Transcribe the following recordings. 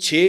6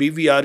BVR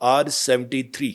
R-73।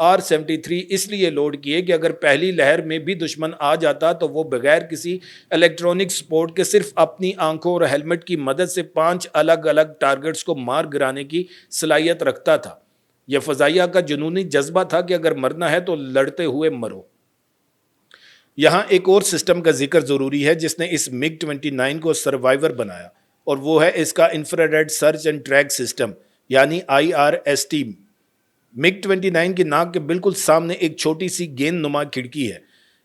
R-73 اس لیے load کیے کہ اگر پہلی لہر میں بھی دشمن آ جاتا تو وہ بغیر کسی الیکٹرونک سپورٹ کے صرف اپنی آنکھوں اور ہیلمٹ کی مدد سے 5 الگ الگ ٹارگٹس کو مار گرانے کی صلاحیت رکھتا تھا۔ یہ فضائیہ کا جنونی جذبہ تھا کہ اگر مرنا ہے تو لڑتے ہوئے مرو۔ یہاں ایک اور سسٹم کا ذکر ضروری ہے جس نے اس MiG 29 کو سروائیور بنایا، اور وہ ہے اس کا انفرارڈ سرچ اینڈ ٹریک سسٹم یعنی IRST۔ MiG 29 کی ناک کے بالکل سامنے ایک چھوٹی سی گیند نما کھڑکی ہے۔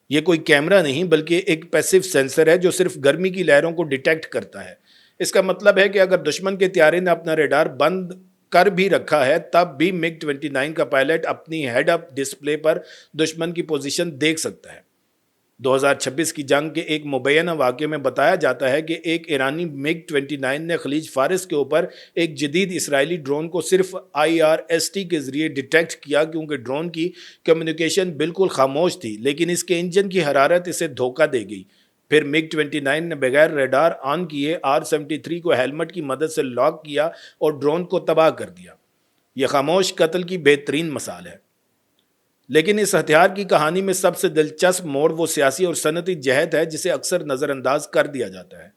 یہ کوئی کیمرہ نہیں بلکہ ایک پیسیو سینسر ہے جو صرف گرمی کی لہروں کو ڈیٹیکٹ کرتا ہے۔ اس کا مطلب ہے کہ اگر دشمن کے طیارے نے اپنا ریڈار بند کر بھی رکھا ہے تب بھی MiG 29 کا پائلٹ اپنی ہیڈ اپ ڈسپلے پر دشمن کی پوزیشن دیکھ سکتا ہے۔ 2026 کی جنگ کے ایک مبینہ واقعے میں بتایا جاتا ہے کہ ایک ایرانی MiG 29 نے خلیج فارس کے اوپر ایک جدید اسرائیلی ڈرون کو صرف IRST کے ذریعے ڈیٹیکٹ کیا کیونکہ ڈرون کی کمیونیکیشن بالکل خاموش تھی، لیکن اس کے انجن کی حرارت اسے دھوکہ دے گئی۔ پھر MiG 29 نے بغیر ریڈار آن کیے R-73 کو ہیلمٹ کی مدد سے لاک کیا اور ڈرون کو تباہ کر دیا۔ یہ خاموش قتل کی بہترین مثال ہے۔ لیکن اس ہتھیار کی کہانی میں سب سے دلچسپ موڑ وہ سیاسی اور صنعتی جہت ہے جسے اکثر نظر انداز کر دیا جاتا ہے۔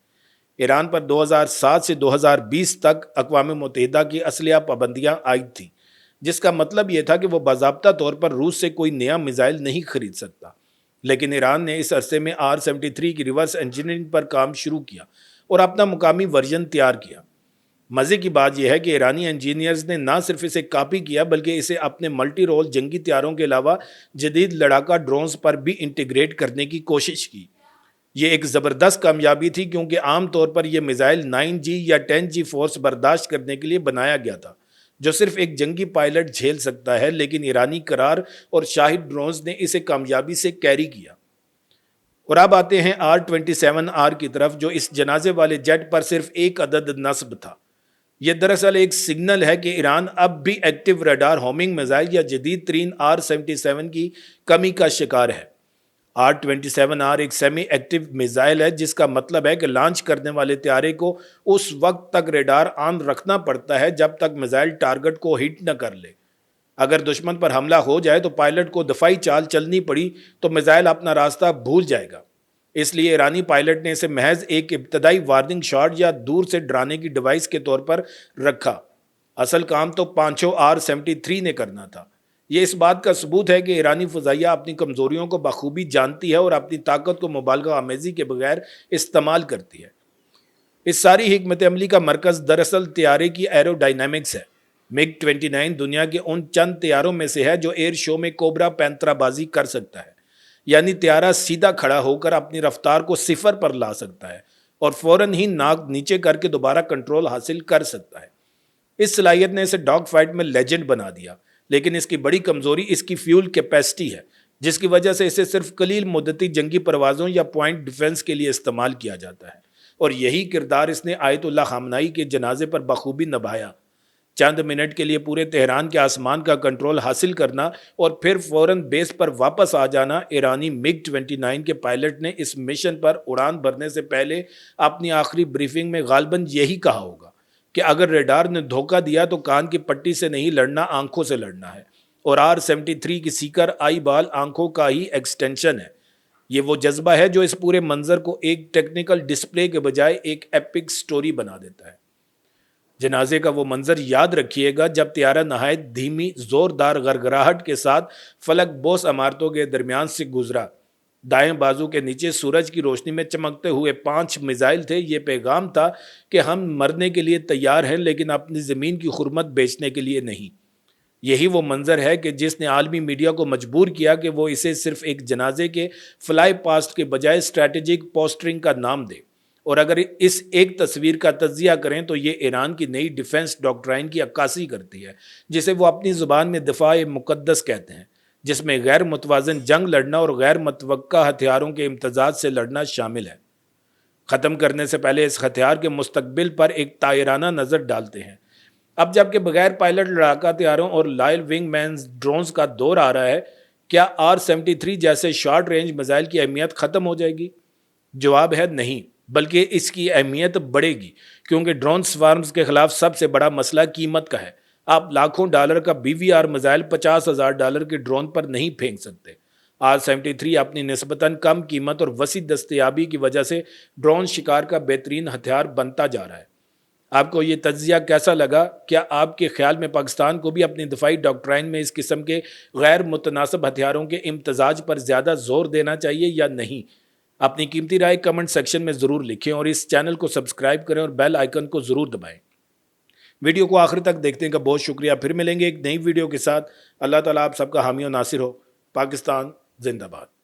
ایران پر 2007 سے 2020 تک اقوام متحدہ کی اسلحہ پابندیاں عائد تھیں، جس کا مطلب یہ تھا کہ وہ باضابطہ طور پر روس سے کوئی نیا میزائل نہیں خرید سکتا۔ لیکن ایران نے اس عرصے میں R-73 کی ریورس انجینئرنگ پر کام شروع کیا اور اپنا مقامی ورژن تیار کیا۔ مزے کی بات یہ ہے کہ ایرانی انجینئرز نے نہ صرف اسے کاپی کیا بلکہ اسے اپنے ملٹی رول جنگی طیاروں کے علاوہ جدید لڑاکا ڈرونز پر بھی انٹیگریٹ کرنے کی کوشش کی۔ یہ ایک زبردست کامیابی تھی کیونکہ عام طور پر یہ میزائل 9G یا 10G فورس برداشت کرنے کے لیے بنایا گیا تھا جو صرف ایک جنگی پائلٹ جھیل سکتا ہے، لیکن ایرانی کرار اور شاہد ڈرونز نے اسے کامیابی سے کیری کیا۔ اور اب آتے ہیں R-27R کی طرف جو اس جنازے والے جیٹ پر صرف ایک عدد نصب تھا۔ یہ دراصل ایک سگنل ہے کہ ایران اب بھی ایکٹیو ریڈار ہومنگ میزائل یا جدید ترین R-77 کی کمی کا شکار ہے۔ R-27R ایک سیمی ایکٹیو میزائل ہے جس کا مطلب ہے کہ لانچ کرنے والے طیارے کو اس وقت تک ریڈار آن رکھنا پڑتا ہے جب تک میزائل ٹارگٹ کو ہٹ نہ کر لے۔ اگر دشمن پر حملہ ہو جائے تو پائلٹ کو دفاعی چال چلنی پڑی تو میزائل اپنا راستہ بھول جائے گا۔ اس لیے ایرانی پائلٹ نے اسے محض ایک ابتدائی وارننگ شاٹ یا دور سے ڈرانے کی ڈیوائس کے طور پر رکھا۔ اصل کام تو پانچوں R-73 نے کرنا تھا۔ یہ اس بات کا ثبوت ہے کہ ایرانی فضائیہ اپنی کمزوریوں کو بخوبی جانتی ہے اور اپنی طاقت کو مبالغہ آمیزی کے بغیر استعمال کرتی ہے۔ اس ساری حکمت عملی کا مرکز دراصل طیارے کی ایرو ڈائنامکس ہے۔ MiG 29 دنیا کے ان چند طیاروں میں سے ہے جو ایئر شو میں کوبرا پینترا بازی کر سکتا ہے، یعنی طیارہ سیدھا کھڑا ہو کر اپنی رفتار کو صفر پر لا سکتا ہے اور فوراً ہی ناک نیچے کر کے دوبارہ کنٹرول حاصل کر سکتا ہے۔ اس صلاحیت نے اسے ڈاگ فائٹ میں لیجنڈ بنا دیا، لیکن اس کی بڑی کمزوری اس کی فیول کیپیسٹی ہے، جس کی وجہ سے اسے صرف قلیل مدتی جنگی پروازوں یا پوائنٹ ڈیفنس کے لیے استعمال کیا جاتا ہے، اور یہی کردار اس نے آیت اللہ خامنائی کے جنازے پر بخوبی نبھایا۔ چند منٹ کے لیے پورے تہران کے آسمان کا کنٹرول حاصل کرنا اور پھر فوراً بیس پر واپس آ جانا۔ ایرانی MiG 29 کے پائلٹ نے اس مشن پر اڑان بھرنے سے پہلے اپنی آخری بریفنگ میں غالباً یہی کہا ہوگا کہ اگر ریڈار نے دھوکہ دیا تو کان کی پٹی سے نہیں لڑنا، آنکھوں سے لڑنا ہے، اور R-73 کی سیکر آئی بال آنکھوں کا ہی ایکسٹینشن ہے۔ یہ وہ جذبہ ہے جو اس پورے منظر کو ایک ٹیکنیکل ڈسپلے کے بجائے ایک ایپک سٹوری بنا دیتا ہے۔ جنازے کا وہ منظر یاد رکھیے گا جب طیارہ نہایت دھیمی زوردار غرغراہٹ کے ساتھ فلک بوس عمارتوں کے درمیان سے گزرا۔ دائیں بازو کے نیچے سورج کی روشنی میں چمکتے ہوئے 5 میزائل تھے۔ یہ پیغام تھا کہ ہم مرنے کے لیے تیار ہیں لیکن اپنی زمین کی حرمت بیچنے کے لیے نہیں۔ یہی وہ منظر ہے کہ جس نے عالمی میڈیا کو مجبور کیا کہ وہ اسے صرف ایک جنازے کے فلائی پاسٹ کے بجائے اسٹریٹجک پوسٹرنگ کا نام دے۔ اور اگر اس ایک تصویر کا تجزیہ کریں تو یہ ایران کی نئی ڈیفنس ڈاکٹرائن کی عکاسی کرتی ہے، جسے وہ اپنی زبان میں دفاع مقدس کہتے ہیں، جس میں غیر متوازن جنگ لڑنا اور غیر متوقع ہتھیاروں کے امتزاج سے لڑنا شامل ہے۔ ختم کرنے سے پہلے اس ہتھیار کے مستقبل پر ایک طائرانہ نظر ڈالتے ہیں۔ اب جب کہ بغیر پائلٹ لڑاکا طیاروں اور لائل ونگ مینز ڈرونز کا دور آ رہا ہے، کیا R-73 جیسے شارٹ رینج میزائل کی اہمیت ختم ہو جائے گی؟ جواب ہے نہیں، بلکہ اس کی اہمیت بڑھے گی، کیونکہ ڈرون سوارمز کے خلاف سب سے بڑا مسئلہ قیمت کا ہے۔ آپ لاکھوں ڈالر کا BVR میزائل $50,000 کے ڈرون پر نہیں پھینک سکتے۔ R-73 اپنی نسبتاً کم قیمت اور وسیع دستیابی کی وجہ سے ڈرون شکار کا بہترین ہتھیار بنتا جا رہا ہے۔ آپ کو یہ تجزیہ کیسا لگا؟ کیا آپ کے خیال میں پاکستان کو بھی اپنی دفاعی ڈاکٹرائن میں اس قسم کے غیر متناسب ہتھیاروں کے امتزاج پر زیادہ زور دینا چاہیے یا نہیں؟ اپنی قیمتی رائے کمنٹ سیکشن میں ضرور لکھیں اور اس چینل کو سبسکرائب کریں اور بیل آئیکن کو ضرور دبائیں۔ ویڈیو کو آخر تک دیکھنے کا بہت شکریہ۔ پھر ملیں گے ایک نئی ویڈیو کے ساتھ۔ اللہ تعالیٰ آپ سب کا حامی و ناصر ہو۔ پاکستان زندہ باد۔